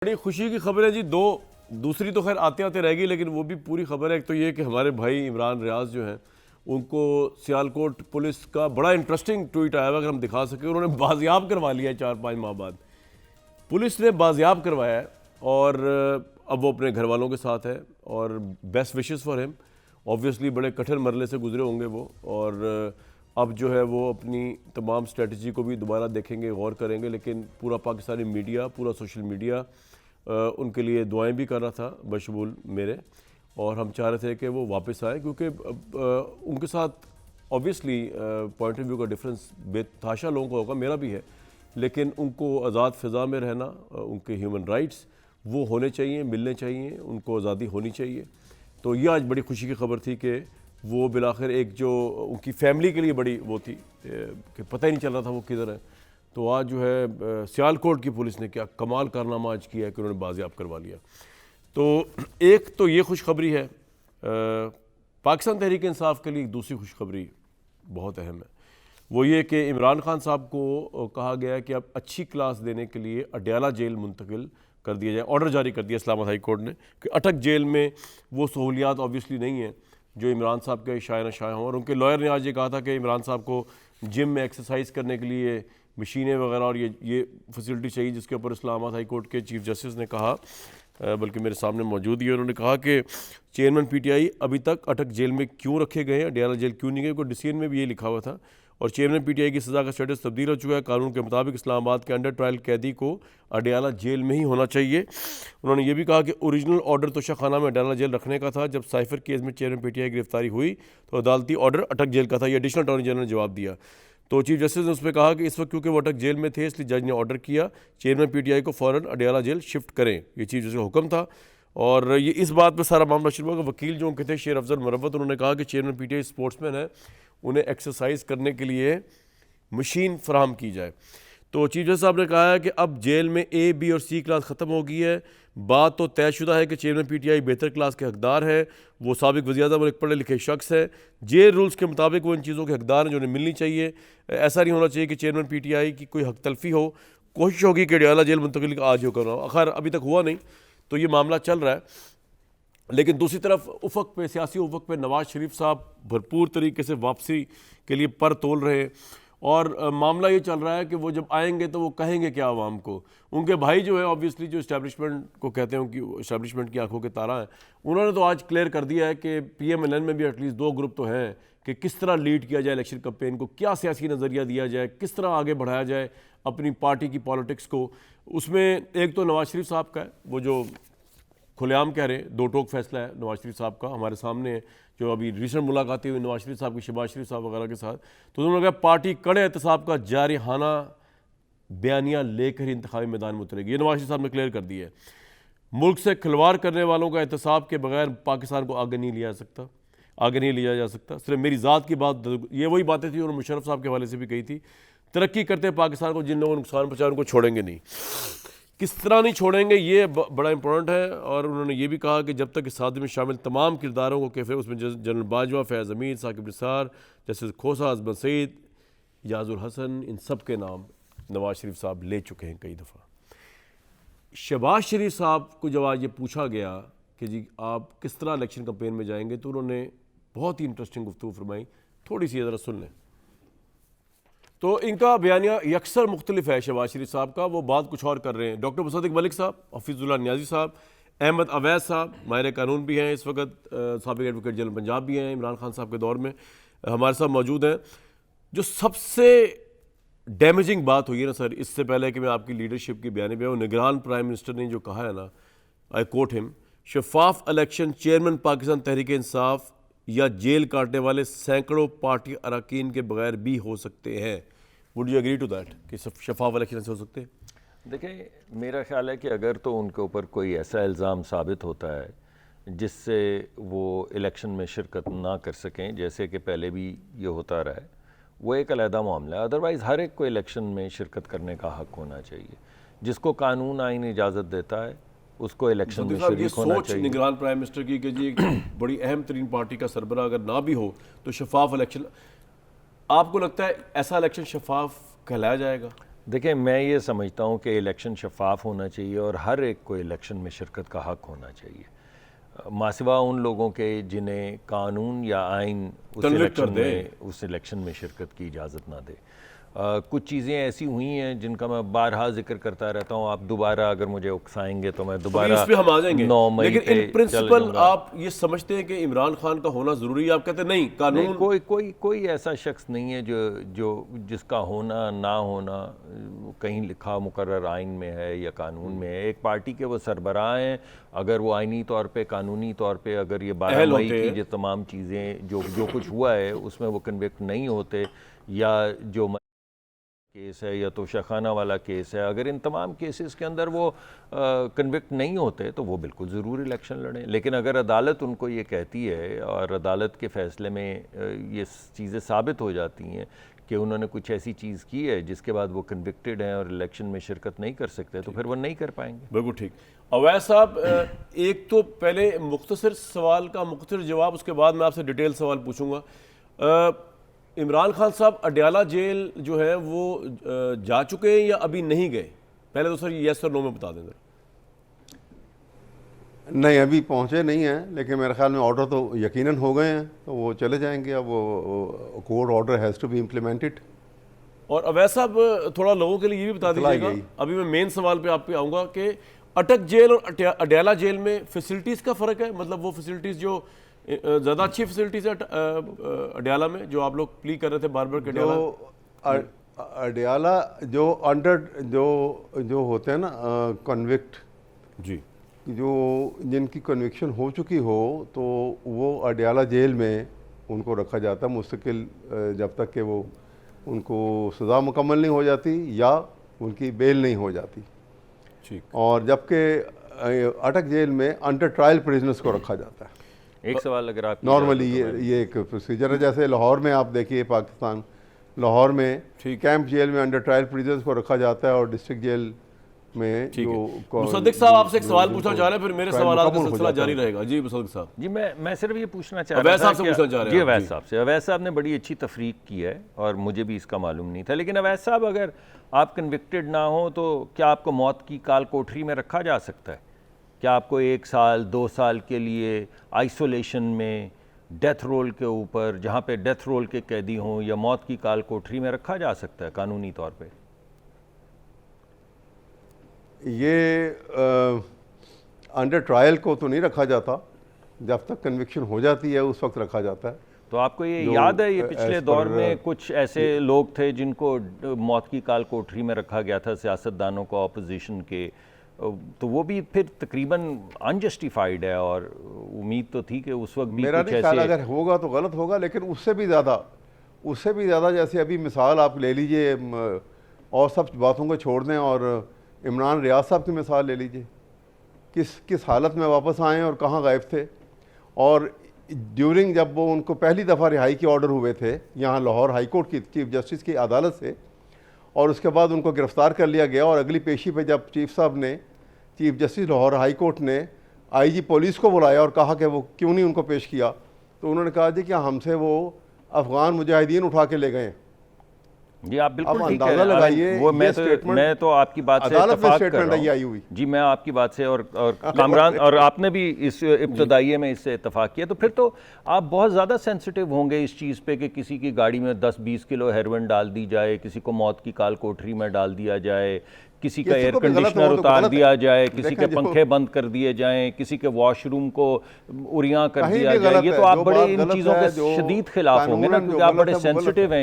बड़ी खुशी की खबर है जी। दो दूसरी तो खैर आते आते रहेगी, लेकिन वो भी पूरी खबर है। एक तो ये कि हमारे भाई इमरान रियाज जो हैं उनको सियालकोट पुलिस का बड़ा इंटरेस्टिंग ट्वीट आया हुआ, अगर हम दिखा सके। उन्होंने बाजियाब करवा लिया है 4-5 माह बाद, पुलिस ने बाजियाब करवाया है। और अब वो अपने घर वालों के साथ है और best wishes for him. Obviously बड़े कठिन मरले से गुजरे होंगे वो, और अब जो है वो अपनी तमाम स्ट्रेटजी को भी दोबारा देखेंगे, गौर करेंगे। लेकिन पूरा पाकिस्तानी मीडिया, पूरा सोशल मीडिया उनके लिए दुआएं भी कर रहा था, बशमूल मेरे। और हम चाह रहे थे कि वो वापस आए, क्योंकि उनके साथ ऑब्वियसली पॉइंट ऑफ व्यू का डिफरेंस बेतहाशा लोगों का होगा, मेरा भी है। लेकिन उनको आज़ाद फ़िज़ा में रहना, उनके ह्यूमन राइट्स वो होने चाहिए, मिलने चाहिए, उनको आज़ादी होनी चाहिए। तो ये आज बड़ी खुशी की खबर थी कि वो बिलाखिर एक जो उनकी फैमिली के लिए बड़ी वो थी कि पता ही नहीं चल रहा था वो किधर है। तो आज जो है सियालकोट की पुलिस ने क्या कमाल कारनामा आज किया है कि उन्होंने बाजियाब करवा लिया। तो एक तो ये खुशखबरी है। पाकिस्तान तहरीक इंसाफ के लिए एक दूसरी खुशखबरी बहुत अहम है, वो ये कि इमरान खान साहब को कहा गया है कि अब अच्छी क्लास देने के लिए अडयाला जेल मुंतकिल कर दिया जाए। ऑर्डर जारी कर दिया इस्लामाबाद हाई कोर्ट ने कि अटक जेल में वो सहूलियात ऑब्वियसली नहीं है जो इमरान साहब के शाया न शाया हों। और उनके लॉयर ने आज ये कहा था कि इमरान साहब को जिम में एक्सरसाइज करने के लिए मशीनें वगैरह और ये फैसिलिटी चाहिए, जिसके ऊपर इस्लामाबाद हाई कोर्ट के चीफ जस्टिस ने कहा, बल्कि मेरे सामने मौजूद ही है। उन्होंने कहा कि चेयरमैन पीटीआई अभी तक अटक जेल में क्यों रखे गए हैं, अडयाला जेल क्यों नहीं गए। कोई डिसीजन में भी ये लिखा हुआ था। और चेयरमैन पीटीआई की सज़ा का स्टेटस तब्दील हो चुका है। कानून के मुताबिक इस्लामाबाद के अंडर ट्रायल कैदी को अडयाला जेल में ही होना चाहिए। उन्होंने ये भी कहा कि ओरिजिनल ऑर्डर तोशा खाना में अडयाला जेल रखने का था। जब साइफर केस में चेयरमैन पीटीआई की गिरफ्तारी हुई तो अदालती ऑर्डर अटक जेल का था। ये एडिशनल अटॉर्नी जनरल ने जवाब दिया। तो चीफ जस्टिस ने उस पर कहा कि इस वक्त क्योंकि वो अटक जेल में थे, इसलिए जज ने ऑर्डर किया चेयरमैन पीटीआई को फ़ौरन अडयाला जेल शिफ्ट करें। ये चीफ जस्टिस का हुक्म था। और ये इस बात पर सारा मामला शुरू हुआ कि वकील जो उनके थे शेर अफजल मरवत, उन्होंने कहा कि चेयरमैन पीटीआई स्पोर्ट्समैन है, उन्हें एक्सरसाइज करने के लिए मशीन फराहम की जाए। तो चीफ जस्टिस साहब ने कहा है कि अब जेल में ए, बी और सी क्लास ख़त्म हो गई है। बात तो तयशुदा है कि चेयरमैन पीटीआई बेहतर क्लास के हकदार है, वो साबिक वज़ीर-ए-आज़म और एक पढ़े लिखे शख्स है। जेल रूल्स के मुताबिक वो इन चीज़ों के हकदार हैं जो उन्हें मिलनी चाहिए। ऐसा नहीं होना चाहिए कि चेयरमैन पीटीआई की कोई हक तलफी हो। कोशिश होगी कि अडयाला जेल मुंतकिल का आज हो करना हो, खैर अभी तक हुआ नहीं, तो ये मामला चल रहा है। लेकिन दूसरी तरफ उफ़क़ पे, सियासी उफ़क़ पे नवाज़ शरीफ साहब भरपूर तरीके से वापसी के लिए पर तोल रहे हैं। और मामला ये चल रहा है कि वो जब आएंगे तो वो कहेंगे क्या आवाम को। उनके भाई जो है ऑब्वियसली जो इस्टेब्लिशमेंट को कहते हैं, उनकी इस्टेब्लिशमेंट की आंखों के तारा हैं, उन्होंने तो आज क्लियर कर दिया है कि PMLN में भी एटलीस्ट 2 ग्रुप तो हैं कि किस तरह लीड किया जाए इलेक्शन कैंपेन को, क्या सियासी नज़रिया दिया जाए, किस तरह आगे बढ़ाया जाए अपनी पार्टी की पॉलिटिक्स को। उसमें एक तो नवाज़ शरीफ साहब का है, वो जो खुलेआम कह रहे हैं, दो टोक फैसला है नवाज़ शरीफ साहब का, हमारे सामने है। जो अभी रिसेंट मुलाकातें हुई नवाज़ शरीफ साहब की शहबाज शरीफ साहब वगैरह के साथ, तो उन्होंने कहा पार्टी कड़े एहतसाब का जारिहाना बयानिया लेकर ही इंतखाबी मैदान में उतरेगी। ये नवाज़ शरीफ साहब ने क्लियर कर दिया है। मुल्क से खिलवाड़ करने वालों का एहतसाब के बगैर पाकिस्तान को आगे नहीं लिया जा सकता। सिर्फ मेरी ज़ात की बात, ये वही बातें थी उन्होंने मुशर्रफ साहब के हवाले से भी कही थी। तरक्की करते पाकिस्तान को जिन लोगों ने नुकसान पहुँचाया उनको छोड़ेंगे नहीं। किस तरह नहीं छोड़ेंगे, ये बड़ा इंपॉर्टेंट है। और उन्होंने ये भी कहा कि जब तक इस सादे में शामिल तमाम किरदारों को कैफे, उसमें जनरल बाजवा, फैज़ अमीर, साकिब निसार, जस्टिस खोसा, अजमत सईद, याजुल हसन, इन सब के नाम नवाज़ शरीफ साहब ले चुके हैं कई दफ़ा। शहबाज शरीफ साहब को जब आज ये पूछा गया कि जी आप किस तरह इलेक्शन कैंपेन में जाएंगे, तो उन्होंने बहुत ही इंटरेस्टिंग गुफ्तगू फरमाई। थोड़ी सी ज़रा सुन लें। तो इनका बयानिया यकसर मुख्तलिफ है शहबाज शरीफ साहब का, वो बात कुछ और कर रहे हैं। डॉक्टर मुसद्दिक मलिक साहब, हफीजुल्लाह नियाज़ी साहब, अहमद अवैस साहब माहिर कानून भी हैं इस वक्त, साबिक एडवोकेट जनरल पंजाब भी हैं, इमरान खान साहब के दौर में हमारे साथ मौजूद हैं। जो सबसे डैमेजिंग बात हुई है ना सर, इससे पहले कि मैं आपकी लीडरशिप की बयानी पे आऊँ, निगरान प्राइम मिनिस्टर ने जो कहा है ना, आई कोट हिम, शफाफ इलेक्शन चेयरमैन पाकिस्तान तहरीक इंसाफ या जेल काटने वाले सैकड़ों पार्टी अरकान के बगैर भी हो सकते हैं। Would you agree to that कि शफाफ इलेक्शन से हो सकते हैं? देखिए, मेरा ख्याल है कि अगर तो उनके ऊपर कोई ऐसा इल्ज़ाम साबित होता है जिससे वो इलेक्शन में शिरकत ना कर सकें, जैसे कि पहले भी ये होता रहा है, वो एक अलहदा मामला है। अदरवाइज़ हर एक को इलेक्शन में शिरकत करने का हक होना चाहिए। जिसको कानून आइन इजाज़त देता है उसको इलेक्शन में शरीक होना चाहिए। निगरान प्राइम मिनिस्टर की कि जी बड़ी अहम तरीन पार्टी का सरबराह अगर ना भी हो तो शफाफ इलेक्शन, आपको लगता है ऐसा इलेक्शन शफाफ कहलाया जाएगा? देखिए, मैं ये समझता हूँ कि इलेक्शन शफाफ होना चाहिए और हर एक को इलेक्शन में शिरकत का हक होना चाहिए, मासिवा उन लोगों के जिन्हें कानून या आइन उस इलेक्शन में शिरकत की इजाज़त ना दे। कुछ चीज़ें ऐसी हुई हैं जिनका मैं बारहा जिक्र करता रहता हूँ, आप दोबारा अगर मुझे उकसाएंगे तो मैं दोबारा इस पे हम आ जाएंगे। 9 मई लेकिन पे इन प्रिंसिपल आप ये समझते हैं कि इमरान खान का होना ज़रूरी है? आप कहते हैं नहीं, कानून कोई ऐसा शख्स नहीं है जो जिसका होना ना होना कहीं लिखा मुकर्रर आइन में है या कानून में है। एक पार्टी के वो सरबराह हैं, अगर वो आइनी तौर पे कानूनी तौर पे अगर ये 12 मई की जो तमाम चीज़ें जो कुछ हुआ है उसमें वो कन्विक्ट नहीं होते, या जो केस है या तो शाखाना वाला केस है, अगर इन तमाम केसेस के अंदर वो कन्विक्ट नहीं होते तो वो बिल्कुल ज़रूर इलेक्शन लड़ें। लेकिन अगर अदालत उनको ये कहती है और अदालत के फ़ैसले में ये चीज़ें साबित हो जाती हैं कि उन्होंने कुछ ऐसी चीज़ की है जिसके बाद वो कन्विक्टेड हैं और इलेक्शन में शिरकत नहीं कर सकते, तो फिर वो नहीं कर पाएंगे। बिल्कुल ठीक। अवैस साहब, एक तो पहले मुख्तसर सवाल का मुख्तसर जवाब, उसके बाद मैं आपसे डिटेल सवाल पूछूंगा। इमरान खान साहब अडयाला जेल जो है वो जा चुके हैं या अभी नहीं गए? पहले तो सर यस और नो में बता दें। नहीं, अभी पहुंचे नहीं हैं, लेकिन मेरे ख्याल में ऑर्डर तो यकीनन हो गए हैं, तो वो चले जाएंगे। अब वो court order has to be implemented. और अवैस साहब, थोड़ा लोगों के लिए ये भी बता दीजिएगा, अभी मैं मेन सवाल पे आप पे आऊँगा कि अटक जेल और अडयाला जेल में फैसिलिटीज़ का फ़र्क है? मतलब वो फैसिलिटीज़ जो ज़्यादा अच्छी फैसिलिटीज़ है अडयाला में, जो आप लोग प्ली कर रहे थे बार बार के अडयाला जो अंडर जो होते हैं ना कन्विक्ट जी, जो जिनकी कन्विक्शन हो चुकी हो, तो वो अडयाला जेल में उनको रखा जाता है मुस्तकिल, जब तक कि वो उनको सज़ा मुकम्मल नहीं हो जाती या उनकी बेल नहीं हो जाती। ठीक। और जबकि अटक जेल में अंडर ट्रायल प्रिजनर्स को रखा जाता है। एक सवाल अगर आप नॉर्मली ये एक प्रोसीजर है। जैसे लाहौर में आप देखिए, पाकिस्तान लाहौर में कैंप जेल में अंडर ट्रायल प्रिजनर्स को रखा जाता है और डिस्ट्रिक्ट जेल में जो मुसद्दिक साहब आपसे एक सवाल पूछना चाह रहे हैं, फिर मेरे सवाल का सिलसिला जारी रहेगा। जी मुसद्दिक साहब। जी, मैं सिर्फ ये पूछना चाह रहा था, अवैस साहब से। अवैस साहब ने बड़ी अच्छी तफरीक की है और मुझे भी इसका मालूम नहीं था। लेकिन अवैस साहब, अगर आप कन्विक्टेड ना हो तो क्या आपको मौत की काल कोठरी में रखा जा सकता है? क्या आपको 1 साल 2 साल के लिए आइसोलेशन में डेथ रोल के ऊपर, जहाँ पे डेथ रोल के कैदी हों, या मौत की काल कोठरी में रखा जा सकता है कानूनी तौर पे? ये अंडर ट्रायल को तो नहीं रखा जाता, जब तक कन्विक्शन हो जाती है उस वक्त रखा जाता है। तो आपको ये याद है, ये पिछले दौर में कुछ ऐसे लोग थे जिनको मौत की काल कोठरी में रखा गया था, सियासतदानों को, ऑपोजिशन के, तो वो भी फिर तकरीबन अनजस्टिफाइड है। और उम्मीद तो थी कि उस वक्त भी मेरा कुछ नहीं ख्याल, अगर होगा तो गलत होगा, लेकिन उससे भी ज़्यादा जैसे अभी मिसाल आप ले लीजिए, और सब बातों को छोड़ दें और इमरान रियाज साहब की मिसाल ले लीजिए, किस हालत में वापस आए और कहाँ गायब थे। और ड्यूरिंग जब वो उनको पहली दफ़ा रिहाई के ऑर्डर हुए थे यहाँ लाहौर हाई कोर्ट की चीफ जस्टिस की अदालत से, और उसके बाद उनको गिरफ़्तार कर लिया गया, और अगली पेशी पे जब chief justice Lahore high court ने आईजी पुलिस को बुलाया और कहा कि वो क्यों नहीं उनको पेश किया, तो उन्होंने कहा जी कि हमसे वो अफ़गान मुजाहिदीन उठा के ले गए। जी, आप बिल्कुल ठीक अंदाजा लगाइए। वो मैं तो आपकी बात से इत्तेफाक कर रहा हूं। जी, मैं आपकी बात से और कामरान और आपने भी इस इब्तदाइये में इससे इत्तेफाक किया, तो फिर तो आप बहुत ज़्यादा सेंसिटिव होंगे इस चीज़ पे कि किसी की गाड़ी में 10-20 किलो हेरोइन डाल दी जाए, किसी को मौत की काल कोठरी में डाल दिया जाए, किसी का एयर कंडीशनर उतार दिया जाए, किसी के पंखे बंद कर दिए जाएं, किसी के वॉशरूम को उरियां कर दिया जाए। ये तो आप बड़े इन चीज़ों के शदीद खिलाफ होंगे ना, क्योंकि आप बड़े सेंसिटिव हैं।